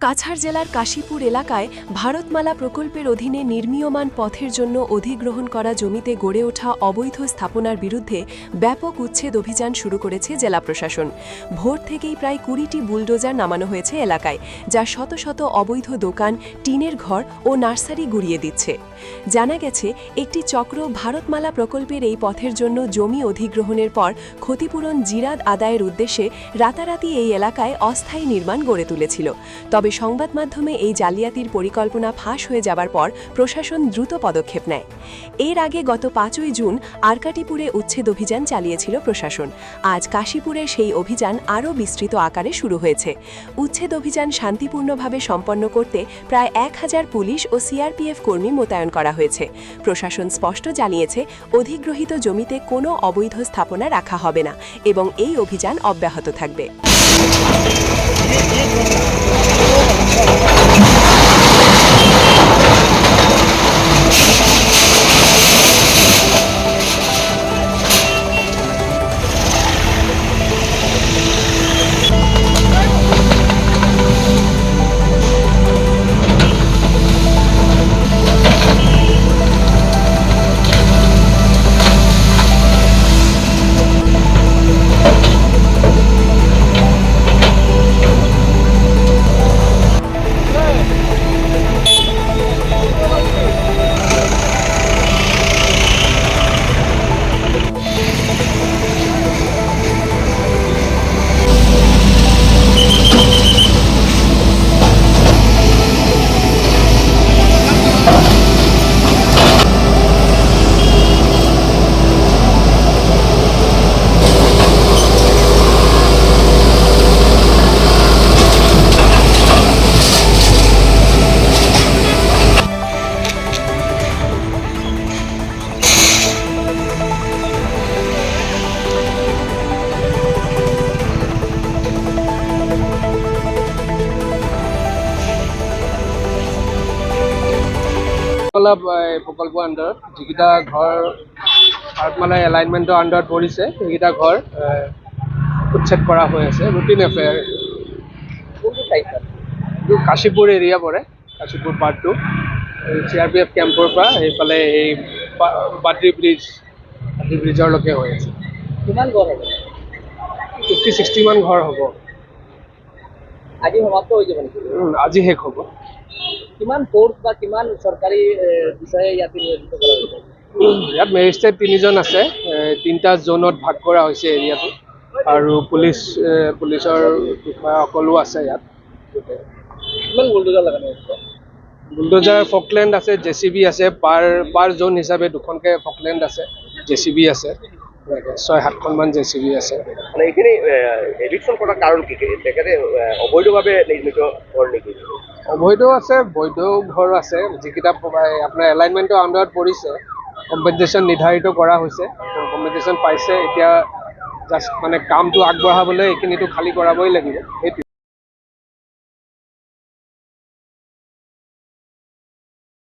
কাছাড় জেলার কাশীপুর এলাকায় ভারতমালা প্রকল্পের অধীনে নির্মীয়মান পথের জন্য অধিগ্রহণ করা জমিতে গড়ে ওঠা অবৈধ স্থাপনার বিরুদ্ধে ব্যাপক উচ্ছেদ অভিযান শুরু করেছে জেলা প্রশাসন। ভোর থেকেই প্রায় ২০টি বুলডোজার নামানো হয়েছে এলাকায়, যা শত শত অবৈধ দোকান, টিনের ঘর ও নার্সারি গুড়িয়ে দিচ্ছে। জানা গেছে, একটি চক্র ভারতমালা প্রকল্পের এই পথের জন্য জমি অধিগ্রহণের পর ক্ষতিপূরণ জিরাদ আদায়ের উদ্দেশ্যে রাতারাতি এই এলাকায় অস্থায়ী নির্মাণ গড়ে তুলেছিল। তবে সংবাদ মাধ্যমে এই জালিয়াতির পরিকল্পনা ফাঁস হয়ে যাবার পর প্রশাসন দ্রুত পদক্ষেপ নেয়। এর আগে গত ৫ই জুন আরকাটিপুরে উচ্ছেদ অভিযান চালিয়েছিল প্রশাসন। আজ কাশীপুরের সেই অভিযান আরও বিস্তৃত আকারে শুরু হয়েছে। উচ্ছেদ অভিযান শান্তিপূর্ণভাবে সম্পন্ন করতে প্রায় ১,০০০ পুলিশ ও সিআরপিএফ কর্মী মোতায়েন করা হয়েছে। প্রশাসন স্পষ্ট জানিয়েছে, অধিগ্রহিত জমিতে কোনো অবৈধ স্থাপনা রাখা হবে না এবং এই অভিযান অব্যাহত থাকবে। প্রকল্প আন্ডাৰত যিকেইটা ঘৰ ভাৰতমালা এলাইনমেণ্টৰ আন্ডাৰত পৰিছে, সেইকেইটা ঘৰ উচ্ছেদ কৰা হৈ আছে। Routine affair. কোনটো ঠাইত? এইটো কাশীপুৰ এৰিয়া পৰে, কাশীপুৰ পাৰ্ট 2। চিআৰপিএফ কেম্পৰ পৰা সেইফালে এই বাদ্ৰী ব্ৰিজৰলৈকে হৈ আছে। কিমান ঘৰ হ'ব? 50-60 মান ঘৰ হ'ব। আজি সমাপ্ত হৈ যাব নেকি? আজি শেষ হ'ব। কিমান ফ'ৰ্চ বা কিমান চৰকাৰী বিষয়ে ইয়াতে নিয়োজিত কৰা হৈছে? ইয়াত মেজিষ্ট্ৰেট 3জন আছে। 3টা জোনত ভাগ কৰা হৈছে এৰিয়াটো, আৰু পুলিচৰ বিষয়াসকলো আছে ইয়াত। কিমান বুলডোজাৰ লগানো হৈছে? বুলডোজাৰ ফকলেণ্ড আছে, জেচিবি আছে। পাৰ জোন হিচাপে 2খনকৈ ফকলেণ্ড আছে, জেচিবি আছে। 6-7খনমান জেচিবি আছে। মানে এইখিনি এভিকশ্যন কৰাৰ কাৰণ কি? তেখেতে অবৈধভাৱে নিৰ্মিত ঘৰ নেকি? অবৈধ আছে, বৈধ ঘৰ আছে। যিকেইটা আপোনাৰ এলাইনমেণ্টৰ আণ্ডাৰত পৰিছে, কম্পেনচেশ্যন নিৰ্ধাৰিত কৰা হৈছে, কম্পেনচেশ্যন পাইছে। এতিয়া জাষ্ট মানে কামটো আগবঢ়াবলৈ এইখিনিতো খালী কৰাবই লাগিব।